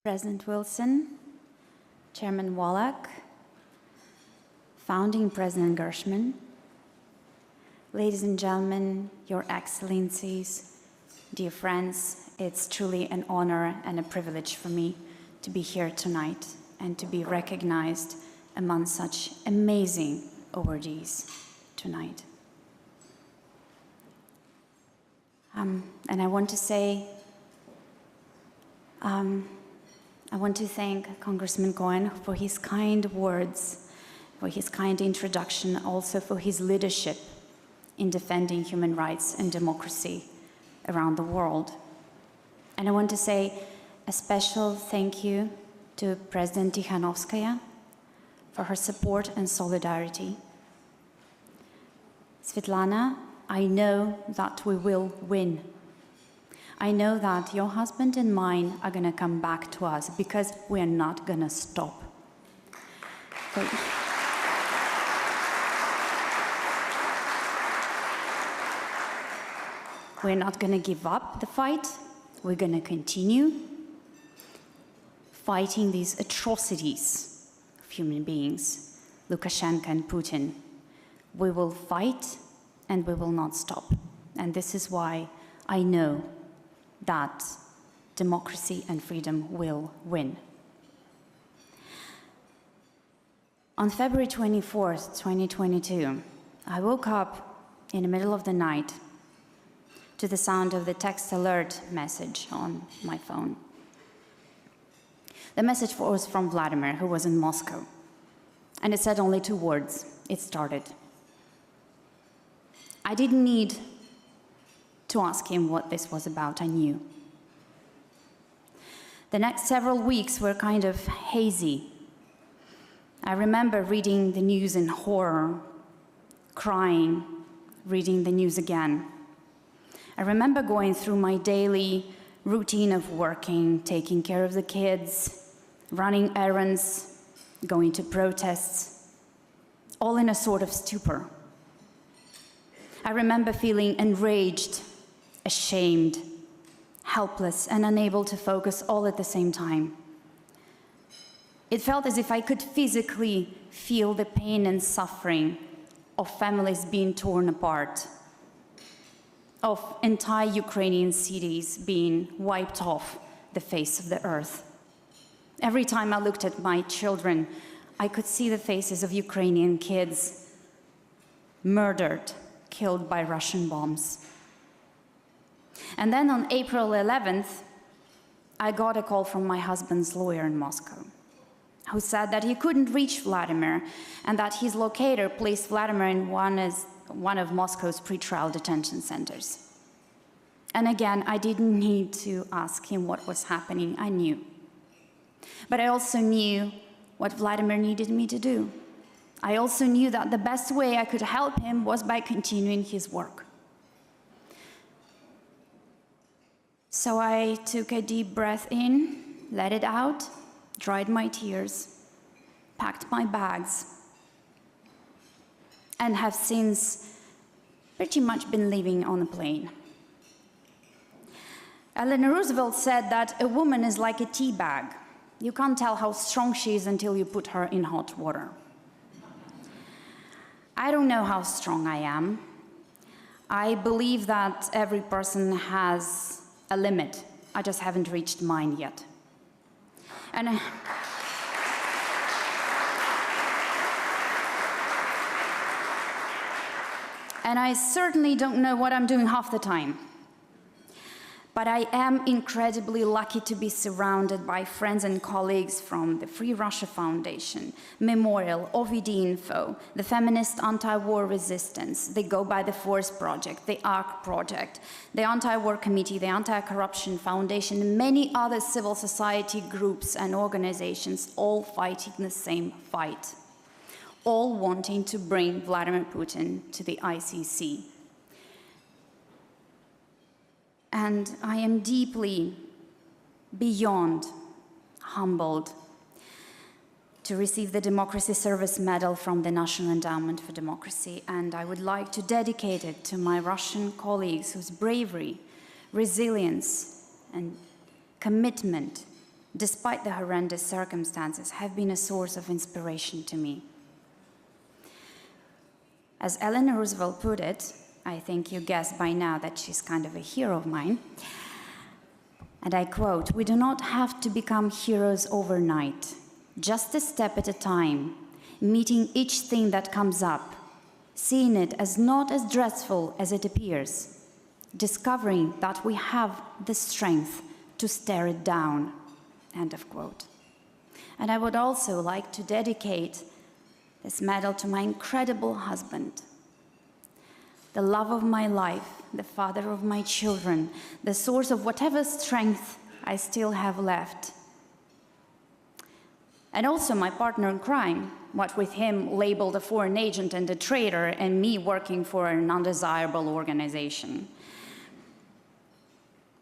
President Wilson, Chairman Wallach, Founding President Gershman, ladies and gentlemen, Your Excellencies, dear friends, it's truly an honor and a privilege for me to be here tonight and to be recognized among such amazing awardees tonight. And I want to say, I want to thank Congressman Cohen for his kind words, for his kind introduction, also for his leadership in defending human rights and democracy around the world. And I want to say a special thank you to President Tikhanovskaya for her support and solidarity. Svetlana, I know that we will win. I know that your husband and mine are going to come back to us because we are not going to stop. We're not going to give up the fight. We're going to continue fighting these atrocities of human beings, Lukashenko and Putin. We will fight and we will not stop. And this is why I know that democracy and freedom will win. On February 24th, 2022, I woke up in the middle of the night to the sound of the text alert message on my phone. The message was from Vladimir, who was in Moscow. And it said only 2 words. It started. I didn't need to ask him what this was about. I knew. The next several weeks were kind of hazy. I remember reading the news in horror, crying, reading the news again. I remember going through my daily routine of working, taking care of the kids, running errands, going to protests, all in a sort of stupor. I remember feeling enraged, ashamed, helpless, and unable to focus all at the same time. It felt as if I could physically feel the pain and suffering of families being torn apart, of entire Ukrainian cities being wiped off the face of the earth. Every time I looked at my children, I could see the faces of Ukrainian kids murdered, killed by Russian bombs. And then on April 11th, I got a call from my husband's lawyer in Moscow, who said that he couldn't reach Vladimir and that his locator placed Vladimir in one of Moscow's pretrial detention centers. And again, I didn't need to ask him what was happening. I knew. But I also knew what Vladimir needed me to do. I also knew that the best way I could help him was by continuing his work. So I took a deep breath in, let it out, dried my tears, packed my bags, and have since pretty much been living on a plane. Eleanor Roosevelt said that a woman is like a tea bag. You can't tell how strong she is until you put her in hot water. I don't know how strong I am. I believe that every person has a limit. I just haven't reached mine yet. And I certainly don't know what I'm doing half the time. But I am incredibly lucky to be surrounded by friends and colleagues from the Free Russia Foundation, Memorial, OVD-Info, the Feminist Anti-War Resistance, the Go by the Force Project, the ARC Project, the Anti-War Committee, the Anti-Corruption Foundation, and many other civil society groups and organizations, all fighting the same fight, all wanting to bring Vladimir Putin to the ICC. And I am deeply, beyond humbled to receive the Democracy Service Medal from the National Endowment for Democracy. And I would like to dedicate it to my Russian colleagues whose bravery, resilience, and commitment despite the horrendous circumstances, have been a source of inspiration to me. As Eleanor Roosevelt put it, I think you guessed by now that she's kind of a hero of mine, and I quote, "We do not have to become heroes overnight, just a step at a time, meeting each thing that comes up, seeing it as not as dreadful as it appears, discovering that we have the strength to stare it down." End of quote. And I would also like to dedicate this medal to my incredible husband, the love of my life, the father of my children, the source of whatever strength I still have left. And also my partner in crime, what with him labeled a foreign agent and a traitor, and me working for an undesirable organization.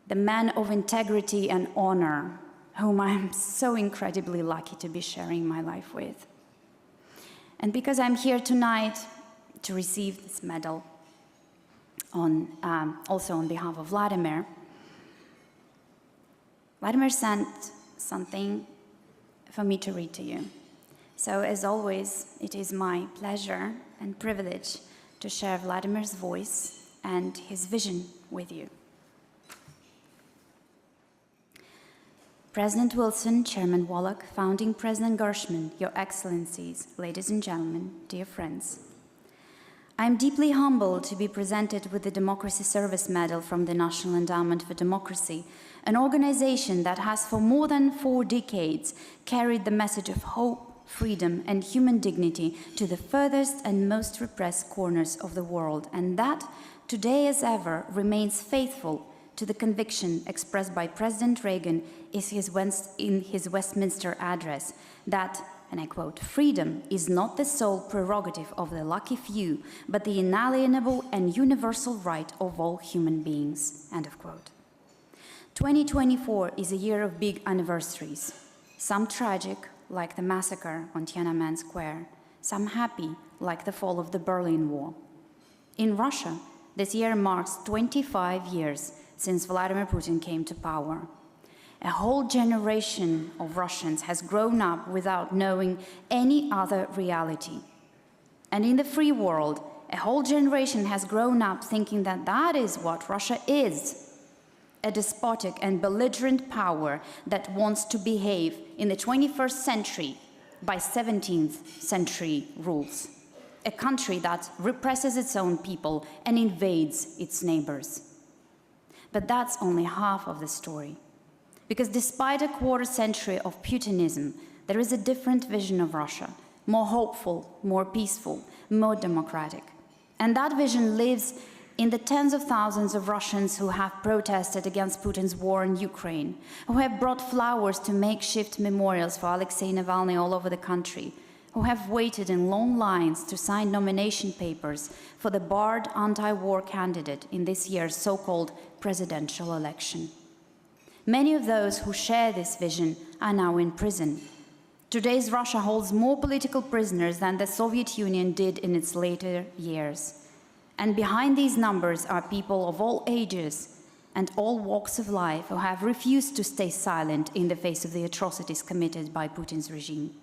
The man of integrity and honor, whom I'm so incredibly lucky to be sharing my life with. And because I'm here tonight to receive this medal, also on behalf of Vladimir, Vladimir sent something for me to read to you. So as always, it is my pleasure and privilege to share Vladimir's voice and his vision with you. President Wilson, Chairman Wallach, Founding President Gershman, Your Excellencies, ladies and gentlemen, dear friends. I am deeply humbled to be presented with the Democracy Service Medal from the National Endowment for Democracy, an organization that has for more than 4 decades carried the message of hope, freedom, and human dignity to the furthest and most repressed corners of the world, and that, today as ever, remains faithful to the conviction expressed by President Reagan in his Westminster address that, and I quote, "Freedom is not the sole prerogative of the lucky few, but the inalienable and universal right of all human beings," end of quote. 2024 is a year of big anniversaries, some tragic, like the massacre on Tiananmen Square, some happy, like the fall of the Berlin Wall. In Russia, this year marks 25 years since Vladimir Putin came to power. A whole generation of Russians has grown up without knowing any other reality. And in the free world, a whole generation has grown up thinking that that is what Russia is, a despotic and belligerent power that wants to behave in the 21st century by 17th century rules, a country that represses its own people and invades its neighbors. But that's only half of the story. Because despite a quarter century of Putinism, there is a different vision of Russia, more hopeful, more peaceful, more democratic. And that vision lives in the tens of thousands of Russians who have protested against Putin's war in Ukraine, who have brought flowers to makeshift memorials for Alexei Navalny all over the country, who have waited in long lines to sign nomination papers for the barred anti-war candidate in this year's so-called presidential election. Many of those who share this vision are now in prison. Today's Russia holds more political prisoners than the Soviet Union did in its later years. And behind these numbers are people of all ages and all walks of life who have refused to stay silent in the face of the atrocities committed by Putin's regime.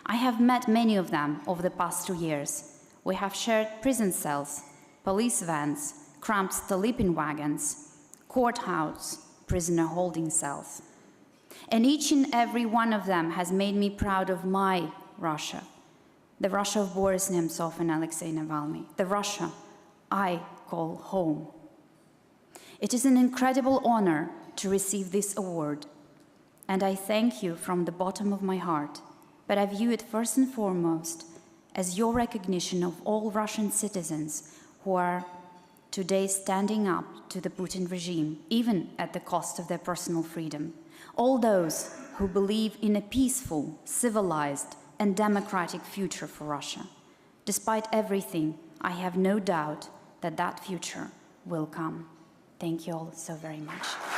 I have met many of them over the past 2 years. We have shared prison cells, police vans, cramped sleeping wagons, courthouse, prisoner holding cells. And each and every one of them has made me proud of my Russia, the Russia of Boris Nemtsov and Alexei Navalny, the Russia I call home. It is an incredible honor to receive this award, and I thank you from the bottom of my heart, but I view it first and foremost as your recognition of all Russian citizens who are today standing up to the Putin regime, even at the cost of their personal freedom. All those who believe in a peaceful, civilized, and democratic future for Russia. Despite everything, I have no doubt that that future will come. Thank you all so very much.